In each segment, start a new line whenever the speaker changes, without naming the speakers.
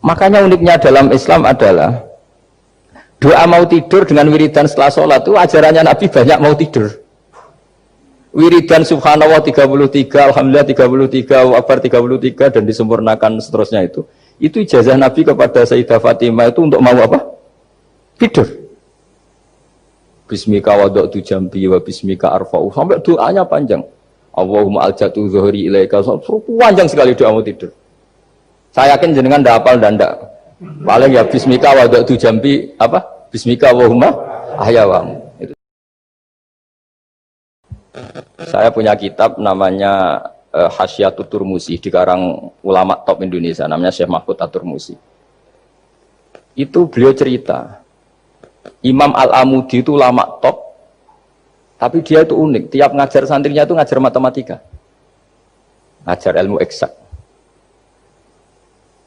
Makanya uniknya dalam Islam adalah doa mau tidur dengan wiridan setelah sholat itu ajarannya Nabi banyak mau tidur. Wiridan subhanallah 33, alhamdulillah 33, Allahu akbar 33 dan disempurnakan seterusnya itu ijazah Nabi kepada Sayyidah Fatimah itu untuk mau apa? Tidur. Bismika wada'tu jambi wa bismika arfa'u, sampai doanya panjang. Allahumma aljatu zuhri ilaika, panjang sekali doa mau tidur. Saya yakin jenengan ndak hafal dan ndak. Paling ya bismika wada'tu jambi apa? Bismika Allahumma ahyawamu. Saya punya kitab namanya Hasyiatut Turmusi, dikarang ulama top Indonesia, namanya Syekh Mahfud At-Turmusi. Itu beliau cerita, Imam Al-Amudi itu ulama top, tapi dia itu unik, tiap ngajar santrinya itu ngajar matematika, ngajar ilmu eksak.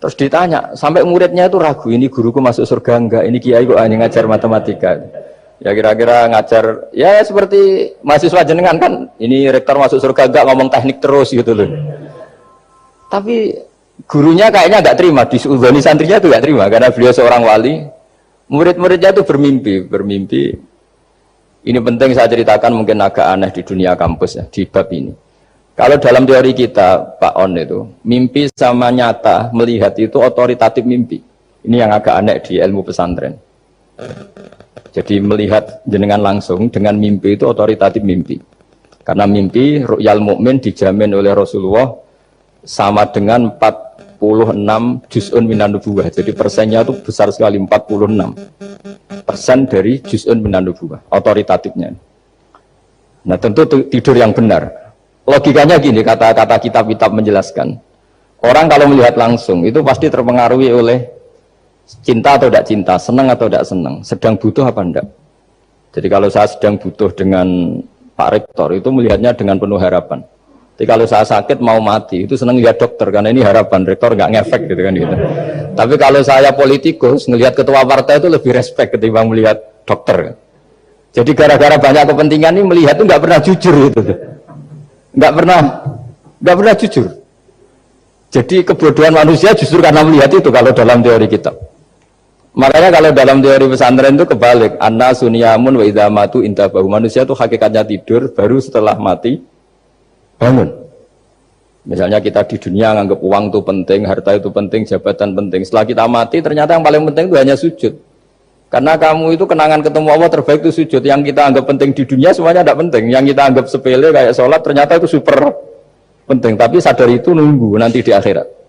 Terus ditanya, sampai muridnya itu ragu, ini guruku masuk surga enggak, ini kiai kok hanya ngajar matematika. Ya kira-kira ngajar, ya seperti mahasiswa jenengan kan, ini rektor masuk surga enggak, ngomong teknik terus gitu loh. Tapi gurunya kayaknya enggak terima, disuudhoni santrinya itu enggak terima, karena beliau seorang wali. Murid-muridnya itu bermimpi. Ini penting saya ceritakan, mungkin agak aneh di dunia kampus ya, di bab ini. Kalau dalam teori kita, Pak On itu, mimpi sama nyata, melihat itu otoritatif mimpi. Ini yang agak aneh di ilmu pesantren. Jadi melihat jenengan langsung dengan mimpi itu otoritatif mimpi. Karena mimpi ru'yal mukmin dijamin oleh Rasulullah sama dengan 46 juz'un minan nubuwah. Jadi persennya itu besar sekali, 46% dari juz'un minan nubuwah, otoritatifnya. Nah tentu tidur yang benar. Logikanya gini, kata-kata kitab-kitab menjelaskan. Orang kalau melihat langsung itu pasti terpengaruhi oleh cinta atau tidak cinta, senang atau tidak senang, sedang butuh apa enggak. Jadi kalau saya sedang butuh dengan Pak Rektor itu melihatnya dengan penuh harapan. Jadi kalau saya sakit mau mati itu senang lihat dokter karena ini harapan, Rektor nggak ngefek gitu kan gitu. Tapi kalau saya politikus ngelihat ketua partai itu lebih respect ketimbang melihat dokter. Jadi gara-gara banyak kepentingan ini melihat itu nggak pernah jujur itu, nggak pernah jujur. Jadi kebodohan manusia justru karena melihat itu kalau dalam teori kita. Makanya kalau dalam teori pesantren itu kebalik, anna sunyamun wa idza matu intabahu. Manusia itu hakikatnya tidur, baru setelah mati bangun. Misalnya kita di dunia nganggap uang itu penting, harta itu penting, jabatan penting. Setelah kita mati ternyata yang paling penting itu hanya sujud. Karena kamu itu kenangan ketemu Allah terbaik itu sujud. Yang kita anggap penting di dunia semuanya tidak penting. Yang kita anggap sepele kayak sholat ternyata itu super penting. Tapi sadar itu nunggu nanti di akhirat.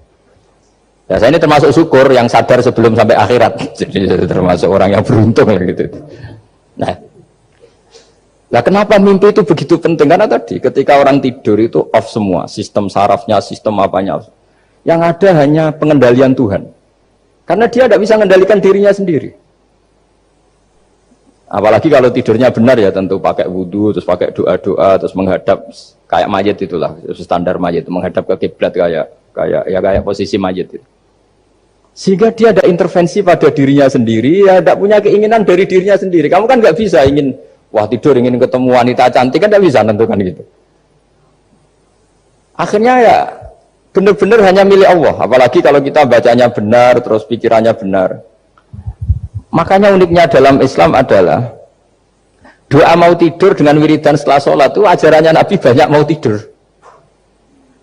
Ya, saya ini termasuk syukur yang sadar sebelum sampai akhirat. Jadi termasuk orang yang beruntung gitu. Nah, kenapa mimpi itu begitu penting? Karena tadi ketika orang tidur itu off semua, sistem sarafnya, sistem apanya. Yang ada hanya pengendalian Tuhan. Karena dia tidak bisa mengendalikan dirinya sendiri. Apalagi kalau tidurnya benar ya tentu pakai wudhu, terus pakai doa-doa, terus menghadap kayak mayit itulah, standar mayit, menghadap ke kiblat kayak posisi mayit itu. Sehingga dia ada intervensi pada dirinya sendiri, ya tidak punya keinginan dari dirinya sendiri. Kamu kan nggak bisa ingin, wah tidur ingin ketemu wanita cantik kan tidak bisa tentukan gitu. Akhirnya ya benar-benar hanya milik Allah. Apalagi kalau kita bacanya benar, terus pikirannya benar. Makanya uniknya dalam Islam adalah doa mau tidur dengan wiridan setelah sholat itu ajarannya Nabi banyak mau tidur.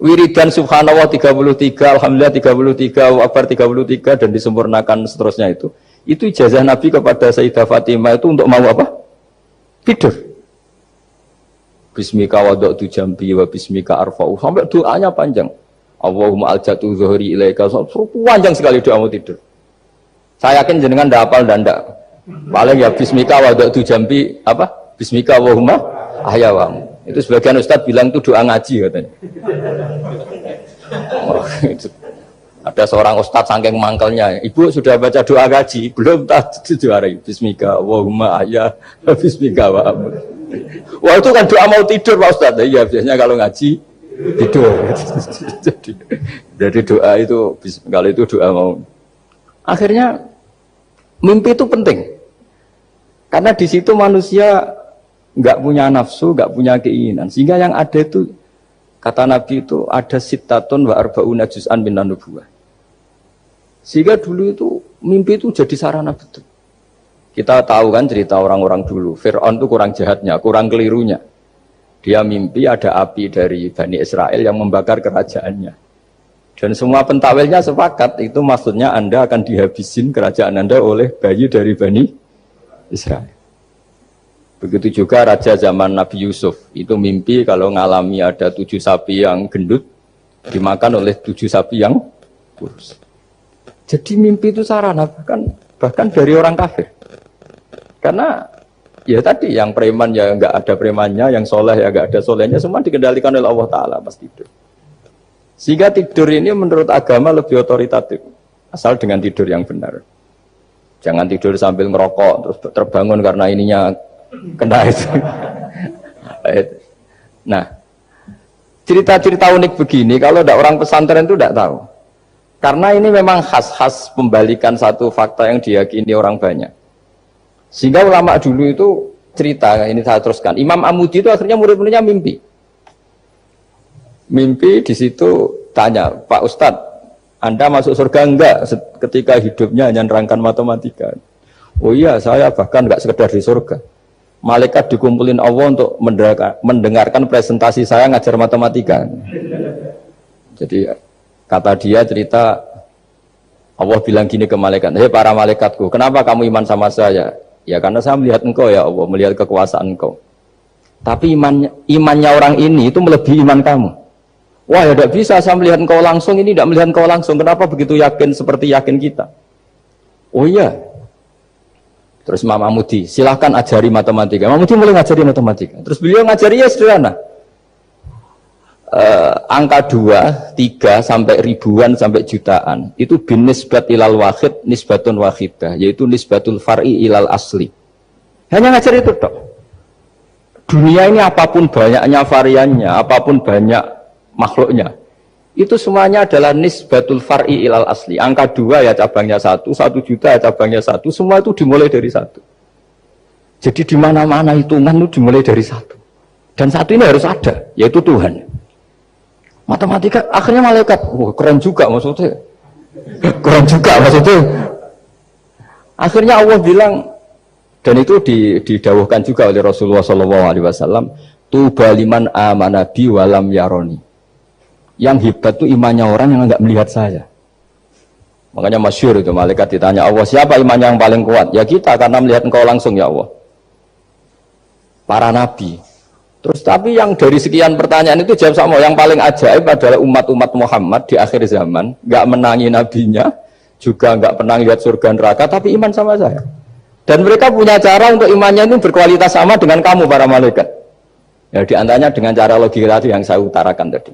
Wiridan subhanallah 33, alhamdulillah 33, Allahu akbar 33 dan disempurnakan seterusnya itu ijazah Nabi kepada Sayyidah Fatimah itu untuk mau apa? Tidur. Bismika wada'tu jambi wa bismika arfa'u, sampai doanya panjang. Allahumma aljatu zuhri ilaika, panjang sekali doa mau tidur. Saya yakin jenengan ndak hafal dan ndak. Paling ya bismika wada'tu jambi apa? Bismika Allahumma ahyawamu. Itu sebagian ustadz bilang itu doa ngaji katanya. Oh, itu. Ada seorang ustadz saking mangkelnya, ibu sudah baca doa ngaji? Belum, tak juarai. Bismika Allahumma ahya, bismika wa amr. Wah itu kan doa mau tidur Pak Ustadz. Iya biasanya kalau ngaji tidur. jadi doa itu kalau itu doa mau. Akhirnya mimpi itu penting. Karena di situ manusia nggak punya nafsu, nggak punya keinginan, sehingga yang ada itu kata Nabi itu ada sittatun wa arba'una juz'an minan nubuwah. Sehingga dulu itu mimpi itu jadi sarana betul. Kita tahu kan cerita orang-orang dulu, Fir'aun itu kurang jahatnya, kurang kelirunya. Dia mimpi ada api dari Bani Israel yang membakar kerajaannya. Dan semua pentawilnya sepakat, itu maksudnya Anda akan dihabisin kerajaan Anda oleh bayi dari Bani Israel. Begitu juga raja zaman Nabi Yusuf, itu mimpi kalau ngalami ada 7 sapi yang gendut, dimakan oleh 7 sapi yang kurus. Jadi mimpi itu sarana, bahkan dari orang kafir. Karena ya tadi yang preman ya nggak ada premannya, yang soleh ya nggak ada solehnya, semua dikendalikan oleh Allah Ta'ala pas tidur. Sehingga tidur ini menurut agama lebih otoritatif, asal dengan tidur yang benar. Jangan tidur sambil ngerokok terus terbangun karena ininya kena itu. Nah, cerita-cerita unik begini kalau tidak orang pesantren itu tidak tahu. Karena ini memang khas-khas pembalikan satu fakta yang diyakini orang banyak. Sehingga ulama dulu itu cerita, ini saya teruskan. Imam Amudi itu akhirnya murid-muridnya mimpi. Mimpi di situ tanya, Pak Ustadz, Anda masuk surga enggak ketika hidupnya hanya nerangkan matematika? Oh iya, saya bahkan enggak sekedar di surga. Malaikat dikumpulin Allah untuk mendengarkan presentasi saya ngajar matematika. Jadi kata dia cerita, Allah bilang gini ke malaikat, hei para malaikatku, kenapa kamu iman sama saya? Ya karena saya melihat engkau ya Allah, melihat kekuasaan engkau. Tapi imannya orang ini itu melebihi iman kamu. Wah ya tidak bisa, saya melihat engkau langsung, ini tidak melihat engkau langsung. Kenapa begitu yakin seperti yakin kita? Oh iya. Terus Imam Amudi, silahkan ajari matematika. Imam Amudi mulai ngajari matematika. Terus beliau ngajari ya sederhana. Angka 2, 3 sampai ribuan sampai jutaan itu bin nisbat ilal wahid nisbatun wahidah, yaitu nisbatul far'i ilal asli. Hanya ngajar itu dok. Dunia ini apapun banyaknya variannya, apapun banyak makhluknya, itu semuanya adalah nisbatul far'i ilal asli. Angka 2 ya cabangnya 1, 1 juta ya cabangnya 1, semua itu dimulai dari 1. Jadi di mana-mana hitungan itu dimulai dari 1. Dan 1 ini harus ada, yaitu Tuhan. Matematika akhirnya malaikat, keren juga maksudnya. Keren juga maksudnya. Akhirnya Allah bilang, dan itu didawuhkan juga oleh Rasulullah SAW, tuba liman amana bi walam yaroni. Yang hebat itu imannya orang yang enggak melihat saya. Makanya masyhur itu malaikat ditanya Allah, siapa imannya yang paling kuat? Ya kita, karena melihat engkau langsung ya Allah. Para nabi. Terus tapi yang dari sekian pertanyaan itu jawab sama, yang paling ajaib adalah umat-umat Muhammad di akhir zaman, nggak menangi nabinya, juga nggak pernah lihat surga neraka, tapi iman sama saya. Dan mereka punya cara untuk imannya itu berkualitas sama dengan kamu para malaikat. Ya diantaranya dengan cara logika tadi yang saya utarakan tadi.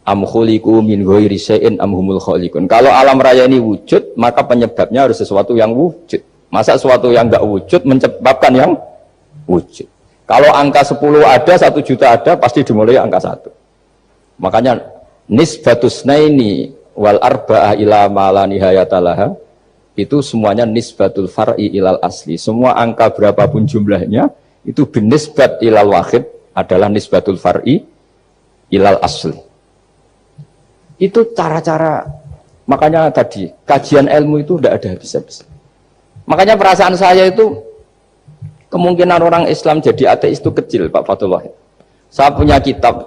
Am khuliqu min ghairi syai'in am humul khaliqun. Kalau alam raya ini wujud, maka penyebabnya harus sesuatu yang wujud. Masa sesuatu yang nggak wujud menyebabkan yang wujud? Kalau angka 10 ada, 1 juta ada, pasti dimulai angka 1. Makanya nisbatus naini wal arba'ah ila ma la nihayatalaha, itu semuanya nisbatul far'i ilal asli. Semua angka berapapun jumlahnya itu binisbat ilal wahid adalah nisbatul far'i ilal asli. Itu cara-cara, makanya tadi kajian ilmu itu tidak ada habis-habis. Makanya perasaan saya itu kemungkinan orang Islam jadi ateis itu kecil, Pak Fatullah. Saya punya kitab,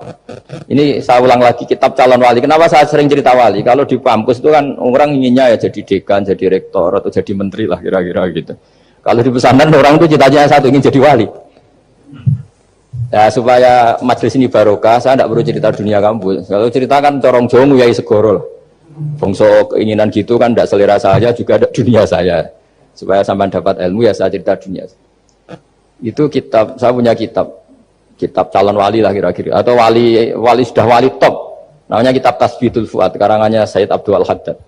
ini saya ulang lagi, kitab calon wali. Kenapa saya sering cerita wali? Kalau di kampus itu kan orang inginnya ya jadi dekan, jadi rektor, atau jadi menteri lah kira-kira gitu. Kalau di pesantren orang itu cita-citanya satu, ingin jadi wali. Ya supaya majelis ini barokah, saya tidak perlu cerita dunia kampus. Kalau ceritakan corong jong ya segoro lah. Bongso keinginan gitu kan tidak selera saya, juga ada dunia saya. Supaya sampai dapat ilmu ya saya cerita dunia. Itu kitab, saya punya kitab calon wali lah kira-kira, atau wali sudah wali top, namanya kitab Tasbihul Fuad, karangannya Sayyid Abdul Haddad.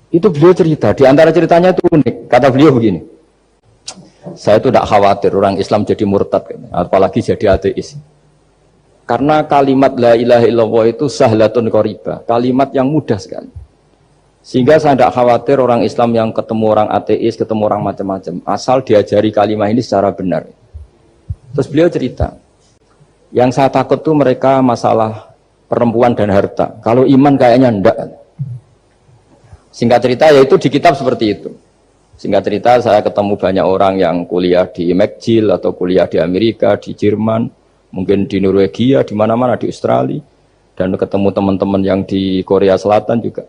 Itu beliau cerita, di antara ceritanya itu unik. Kata beliau begini, saya itu tidak khawatir orang Islam jadi murtad, apalagi jadi ateis, karena kalimat la ilaha illallah itu sahlatun qaribah, kalimat yang mudah sekali. Sehingga saya tidak khawatir orang Islam yang ketemu orang ateis, ketemu orang macam-macam, asal diajari kalimat ini secara benar. Terus beliau cerita, yang saya takut tuh mereka masalah perempuan dan harta. Kalau iman kayaknya enggak. Singkat cerita yaitu di kitab seperti itu. Singkat cerita saya ketemu banyak orang yang kuliah di McGill atau kuliah di Amerika, di Jerman, mungkin di Norwegia, di mana-mana di Australia, dan ketemu teman-teman yang di Korea Selatan juga.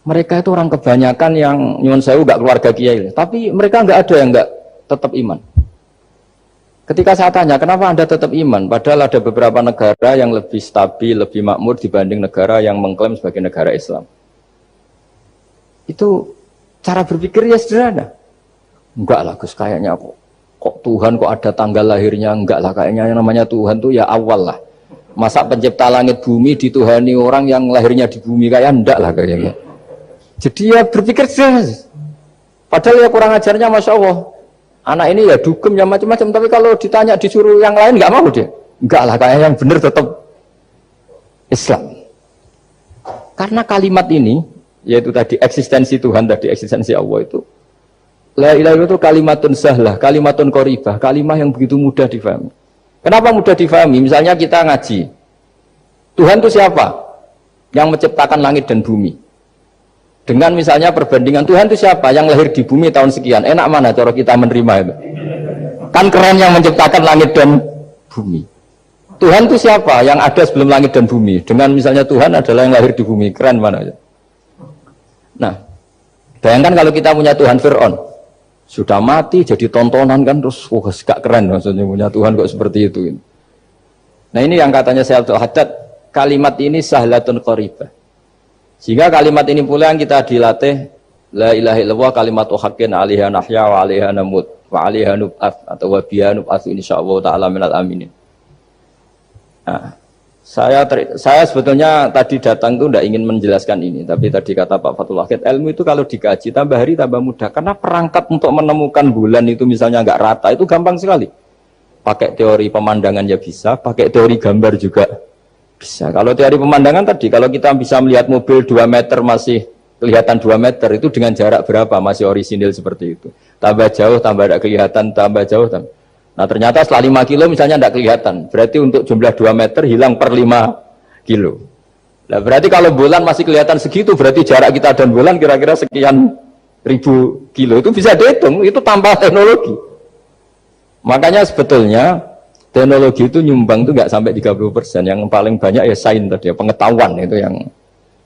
Mereka itu orang kebanyakan yang nyuwun sewu enggak keluarga kiai, tapi mereka enggak ada yang enggak tetap iman. Ketika saya tanya, kenapa Anda tetap iman? Padahal ada beberapa negara yang lebih stabil, lebih makmur dibanding negara yang mengklaim sebagai negara Islam. Itu cara berpikir ya sederhana. Enggak lah Gus, kayaknya kok Tuhan kok ada tanggal lahirnya? Enggak lah, kayaknya yang namanya Tuhan tuh ya awal lah. Masa pencipta langit bumi dituhani orang yang lahirnya di bumi, kayak enggak lah kayaknya. Jadi ya berpikir sederhana. Padahal ya kurang ajarnya Masya Allah. Anak ini ya dugem ya macam-macam, tapi kalau ditanya disuruh yang lain nggak mau dia. Enggak lah, kayak yang benar tetap Islam. Karena kalimat ini, yaitu tadi eksistensi Tuhan, tadi eksistensi Allah itu, la ilaha illallah itu kalimatun sahlah, kalimatun qoribah, kalimah yang begitu mudah difahami. Kenapa mudah difahami? Misalnya kita ngaji, Tuhan itu siapa? Yang menciptakan langit dan bumi. Dengan misalnya perbandingan Tuhan itu siapa? Yang lahir di bumi tahun sekian. Enak mana cara kita menerima itu? Kan keren yang menciptakan langit dan bumi. Tuhan itu siapa? Yang ada sebelum langit dan bumi. Dengan misalnya Tuhan adalah yang lahir di bumi. Keren mana? Nah, bayangkan kalau kita punya Tuhan Fir'aun. Sudah mati jadi tontonan kan. Terus gak keren maksudnya punya Tuhan kok seperti itu. Nah ini yang katanya Syekh Abdul Haddad. Kalimat ini sahlatun qoribah. Sehingga kalimat ini pula yang kita dilatih, la ilaha illallah kalimatu haqqin 'alaiha nahya wa 'alaiha namut wa 'alaiha nub'ats atau wa biha nub'ats insyaallah taala minal aminin. Nah, saya sebetulnya tadi datang itu tidak ingin menjelaskan ini, tapi tadi kata Pak Fathul Wahid, ilmu itu kalau dikaji tambah hari tambah mudah, karena perangkat untuk menemukan bulan itu misalnya nggak rata itu gampang sekali. Pakai teori pemandangan ya bisa, pakai teori gambar juga bisa. Kalau teori pemandangan tadi, kalau kita bisa melihat mobil 2 meter masih kelihatan 2 meter, itu dengan jarak berapa? Masih orisinil seperti itu. Tambah jauh, tambah tidak kelihatan, tambah jauh. Nah ternyata setelah 5 kilo misalnya tidak kelihatan. Berarti untuk jumlah 2 meter hilang per 5 kilo. Nah berarti kalau bulan masih kelihatan segitu, berarti jarak kita dan bulan kira-kira sekian ribu kilo. Itu bisa dihitung, itu tanpa teknologi. Makanya sebetulnya teknologi itu nyumbang itu nggak sampai 30%. Yang paling banyak ya sains tadi, pengetahuan itu yang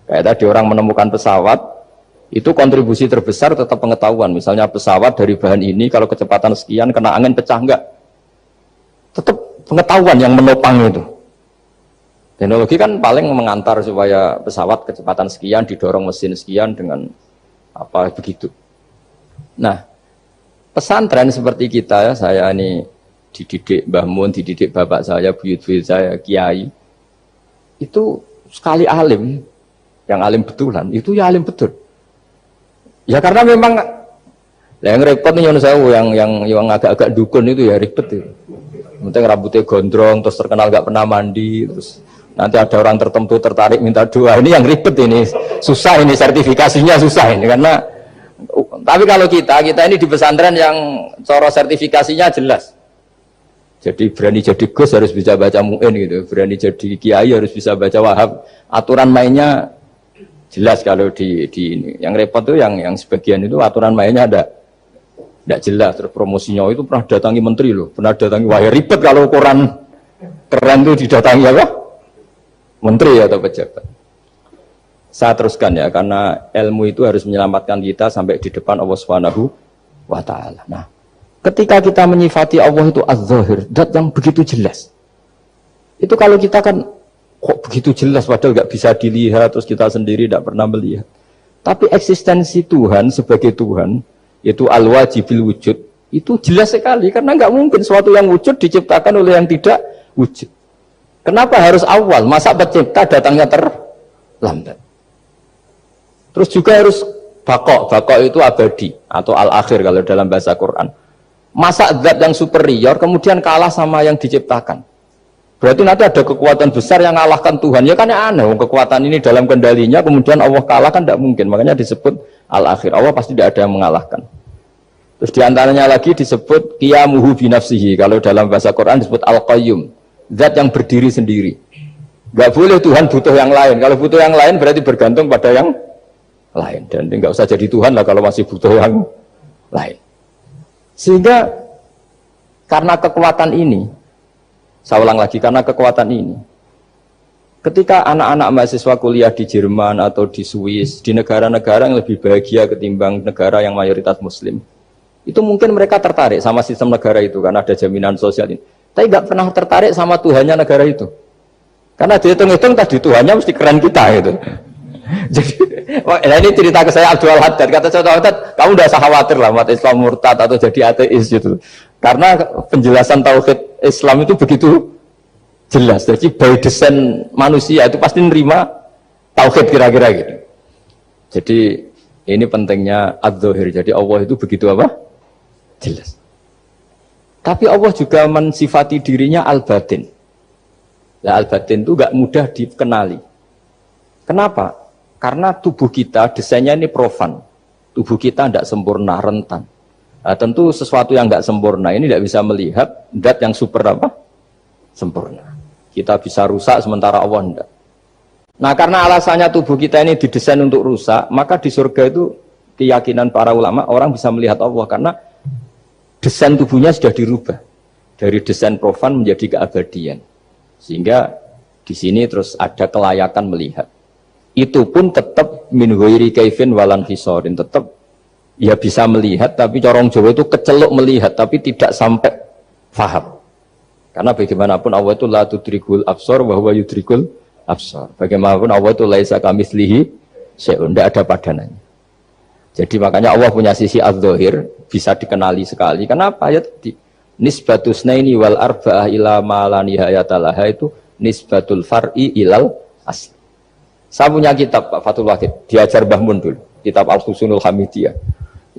kayak tadi orang menemukan pesawat itu kontribusi terbesar tetap pengetahuan. Misalnya pesawat dari bahan ini kalau kecepatan sekian kena angin pecah enggak, tetap pengetahuan yang menopang itu. Teknologi kan paling mengantar supaya pesawat kecepatan sekian didorong mesin sekian dengan apa begitu. Nah pesantren seperti kita ya, saya ini dididik Mbah Mun, dididik bapak saya, buyut-buyut saya, kiai. Itu sekali alim, yang alim betulan, itu ya alim betul. Ya karena memang yang repot nih yang agak-agak dukun itu ya ribet itu. Penting rambutnya gondrong, terus terkenal gak pernah mandi, terus nanti ada orang tertentu tertarik minta doa. Ini yang ribet ini, susah ini sertifikasinya susah ini karena. Tapi kalau kita ini di pesantren yang cara sertifikasinya jelas. Jadi berani jadi Gus harus bisa baca Mu'in gitu, berani jadi Kiai harus bisa baca Wahab. Aturan mainnya jelas kalau di ini. Yang repot tuh yang sebagian itu aturan mainnya tidak jelas. Terus promosinya itu pernah datangi menteri loh, pernah datangi, wah ya ribet kalau ukuran keren tuh didatangi apa? Menteri atau pejabat. Saya teruskan ya, karena ilmu itu harus menyelamatkan kita sampai di depan Allah Subhanahu wa Ta'ala. Nah, ketika kita menyifati Allah itu az-zahir, zat yang begitu jelas. Itu kalau kita kan kok begitu jelas padahal nggak bisa dilihat, terus kita sendiri tidak pernah melihat. Tapi eksistensi Tuhan sebagai Tuhan, yaitu al-wajibil wujud, itu jelas sekali karena nggak mungkin suatu yang wujud diciptakan oleh yang tidak wujud. Kenapa harus awal? Masa pencipta datangnya terlambat? Terus juga harus bakok itu abadi atau al-akhir kalau dalam bahasa Quran. Masa zat yang superior kemudian kalah sama yang diciptakan. Berarti nanti ada kekuatan besar yang mengalahkan Tuhan. Ya kan ya aneh, kekuatan ini dalam kendalinya kemudian Allah kalah kan tidak mungkin. Makanya disebut al-akhir. Allah pasti tidak ada yang mengalahkan. Terus diantaranya lagi disebut qiyamuhu binafsihi. Kalau dalam bahasa Quran disebut al-qayyum. Zat yang berdiri sendiri. Gak boleh Tuhan butuh yang lain. Kalau butuh yang lain berarti bergantung pada yang lain. Dan nggak usah jadi Tuhan lah kalau masih butuh yang lain. Sehingga karena kekuatan ini, saya ulang lagi, karena kekuatan ini, ketika anak-anak mahasiswa kuliah di Jerman atau di Swiss, di negara-negara yang lebih bahagia ketimbang negara yang mayoritas Muslim, itu mungkin mereka tertarik sama sistem negara itu karena ada jaminan sosial ini. Tapi nggak pernah tertarik sama Tuhannya negara itu. Karena dihitung-hitung tadi Tuhannya mesti keren kita gitu. Jadi, nah ini cerita ke saya Abdul Haddad. Kata saya Abdul Haddad, kamu udah usah khawatir lah umat Islam murtad atau jadi ateis gitu. Karena penjelasan tauhid Islam itu begitu jelas. Jadi by design manusia itu pasti nerima tauhid kira-kira gitu. Jadi ini pentingnya adz-dzahir. Jadi Allah itu begitu apa? Jelas. Tapi Allah juga mensifati dirinya al-batin. Nah, al-batin itu gak mudah dikenali. Kenapa? Karena tubuh kita desainnya ini profan. Tubuh kita tidak sempurna, rentan. Nah, tentu sesuatu yang gak sempurna ini tidak bisa melihat zat yang super apa? Sempurna. Kita bisa rusak sementara Allah tidak. Nah, karena alasannya tubuh kita ini didesain untuk rusak, maka di surga itu keyakinan para ulama orang bisa melihat Allah karena desain tubuhnya sudah dirubah dari desain profan menjadi keabadian. Sehingga di sini terus ada kelayakan melihat. Itu pun tetap min ghairi kaifin walan hisorin, tetap ya bisa melihat, tapi corong Jawa itu keceluk melihat tapi tidak sampai faham. Karena bagaimanapun Allah itu la tudrikul absar wa huwa yudrikul absar. Bagaimanapun Allah itu laisa kamitslihi syai'un, tidak ada padanannya. Jadi makanya Allah punya sisi adz-dzahir bisa dikenali sekali. Kenapa? Ya tadi nisbatus naini wal arba'ah ila ma la nihayata laha itu nisbatul far'i ilal asli. Saya punya kitab Pak Fathul Wahid, diajar Mbah Mun dulu, kitab Al-Husnul Hamidiyah.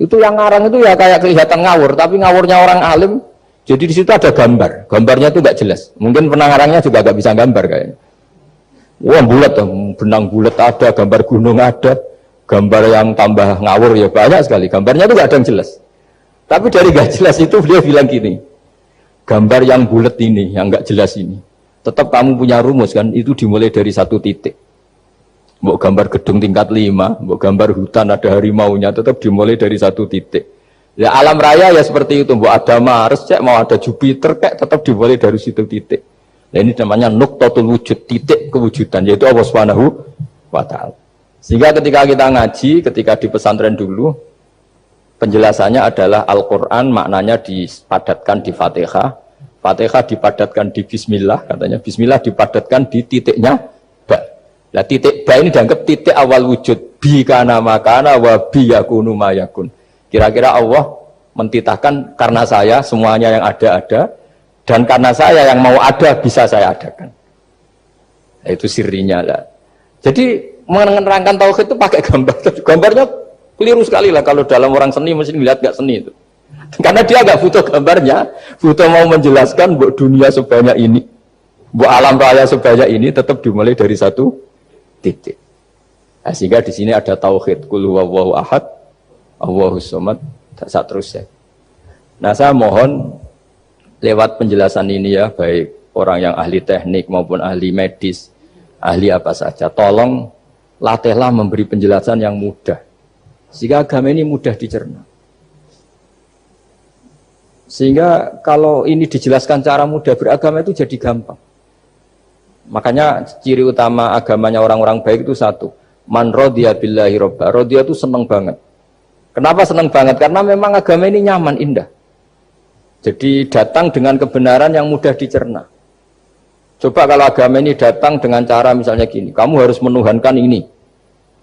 Itu yang ngarang itu ya kayak kelihatan ngawur, tapi ngawurnya orang alim. Jadi di situ ada gambar, gambarnya itu nggak jelas. Mungkin pengarangnya juga nggak bisa gambar kayaknya. Wah bulat, benang bulat ada, gambar gunung ada, gambar yang tambah ngawur ya banyak sekali. Gambarnya itu nggak ada yang jelas. Tapi dari nggak jelas itu beliau bilang gini, gambar yang bulat ini, yang nggak jelas ini, tetap kamu punya rumus kan? Itu dimulai dari satu titik. Mau gambar gedung tingkat 5, mau gambar hutan ada harimaunya, tetap dimulai dari satu titik. Ya alam raya ya seperti itu, mau ada Mars, cek mau ada Jupiter, kayak tetap dimulai dari situ titik. Nah ini namanya nuqtatul wujud, titik kewujudan, yaitu Allah Subhanahu wa Ta'ala. Sehingga ketika kita ngaji, ketika di pesantren dulu, penjelasannya adalah Al-Quran maknanya dipadatkan di Fatihah, Fatihah dipadatkan di Bismillah, katanya Bismillah dipadatkan di titiknya ba. Nah titik ba ini dianggap titik awal wujud, bi kana makana wa bi yakunu mayakun. Kira-kira Allah mentitahkan karena saya semuanya yang ada, dan karena saya yang mau ada bisa saya adakan. Nah, itu sirinya lah. Jadi menerangkan tauhid itu pakai gambar. Gambarnya keliru sekali lah kalau dalam orang seni mesti melihat gak seni itu. Karena dia gak butuh gambarnya, butuh mau menjelaskan buat dunia sebanyak ini, buat alam raya sebanyak ini tetap dimulai dari satu titik. Nah, sehingga di sini ada tauhid qul huwallahu ahad, Allahus samad, saat terus ya. Nah, saya mohon lewat penjelasan ini ya, baik orang yang ahli teknik maupun ahli medis, ahli apa saja, tolong latihlah memberi penjelasan yang mudah. Sehingga agama ini mudah dicerna. Sehingga kalau ini dijelaskan cara mudah beragama itu jadi gampang. Makanya ciri utama agamanya orang-orang baik itu satu, man radiya billahi robba. Radiya itu senang banget. Kenapa senang banget? Karena memang agama ini nyaman, indah. Jadi datang dengan kebenaran yang mudah dicerna. Coba kalau agama ini datang dengan cara misalnya gini, kamu harus menuhankan ini.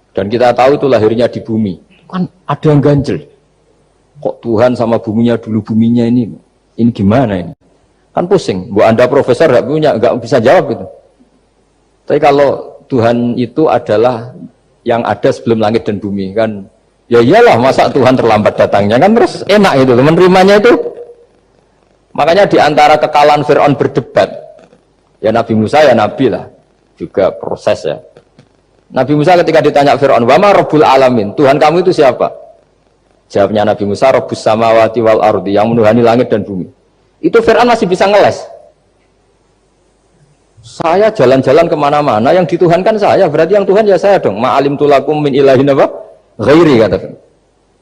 Dan kita tahu itu lahirnya di bumi. Kan ada yang ganjel. Kok Tuhan sama buminya dulu, buminya ini gimana ini? Kan pusing. Bu Anda profesor nggak bisa jawab itu. Tapi kalau Tuhan itu adalah yang ada sebelum langit dan bumi, kan ya iyalah, masa Tuhan terlambat datangnya, kan terus enak itu menerimanya itu. Makanya diantara kekalahan Fir'aun berdebat, ya Nabi Musa ya Nabi lah, juga proses ya. Nabi Musa ketika ditanya Fir'aun, wa ma rabbul alamin, Tuhan kamu itu siapa? Jawabnya Nabi Musa, rabbus samawati wal ardi, yang menuhani langit dan bumi. Itu Fir'aun masih bisa ngeles. Saya jalan-jalan kemana-mana, yang dituhankan saya, berarti yang Tuhan ya saya dong. Ma'alim tulakum min ilahin apa? Ghairi kata Fir'aun.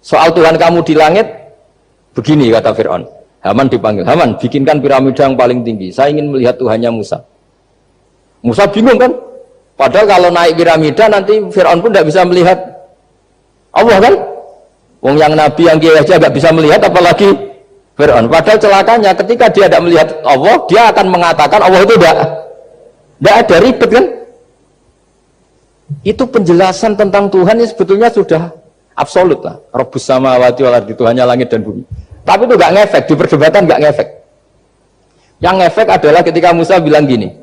Soal Tuhan kamu di langit begini kata Fir'aun. Haman dipanggil, Haman bikinkan piramida yang paling tinggi. Saya ingin melihat Tuhannya Musa. Musa bingung kan? Padahal kalau naik piramida nanti Fir'aun pun tidak bisa melihat Allah kan? Wong yang nabi yang kiai aja nggak bisa melihat apalagi Fir'aun. Padahal celakanya ketika dia tidak melihat Allah, dia akan mengatakan Allah itu tidak ada, ribet kan? Itu penjelasan tentang Tuhan yang sebetulnya sudah absolut lah. Rabbus samawati wal ardi, Tuhannya langit dan bumi. Tapi itu nggak ngefek, di perdebatan nggak ngefek. Yang ngefek adalah ketika Musa bilang gini,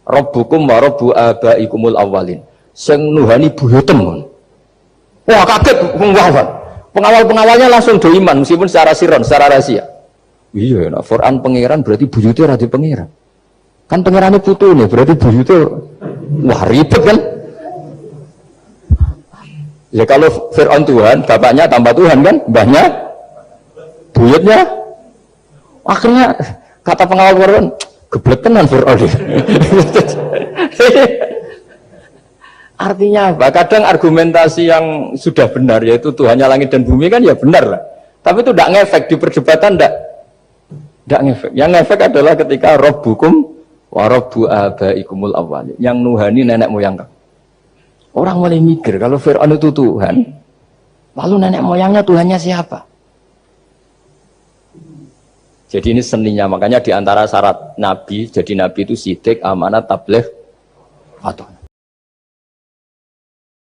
Rabbukum wa rabbu abaikumul awwalin. Sing nuhani buyutem. Wah kaget pengawal. Pengawal-pengawalnya langsung do iman meskipun secara siron, secara rahasia. Iya, nah Quran pangeran berarti buyutnya rada pangeran. Kan pangerannya putu nih, berarti buyutnya wah ribet kan? Ya kalau Fir'aun Tuhan, bapaknya tambah Tuhan kan, mbahnya, buyutnya. Akhirnya kata pengawal Fir'aun, geblek tenan Fir'aun. Artinya apa? Kadang argumentasi yang sudah benar, yaitu Tuhannya langit dan bumi kan ya benar lah. Tapi itu tidak ngefek, di perdebatan tidak ngefek. Yang ngefek adalah ketika Rabbukum wa rabbu abaikumul awwalin. Yang nuhani nenek moyang kamu. Orang mulai mikir kalau Fir'aun itu Tuhan, lalu nenek moyangnya Tuhannya siapa? Jadi ini seninya, makanya diantara syarat Nabi, jadi Nabi itu sidik, amanat, tabligh, fatwa.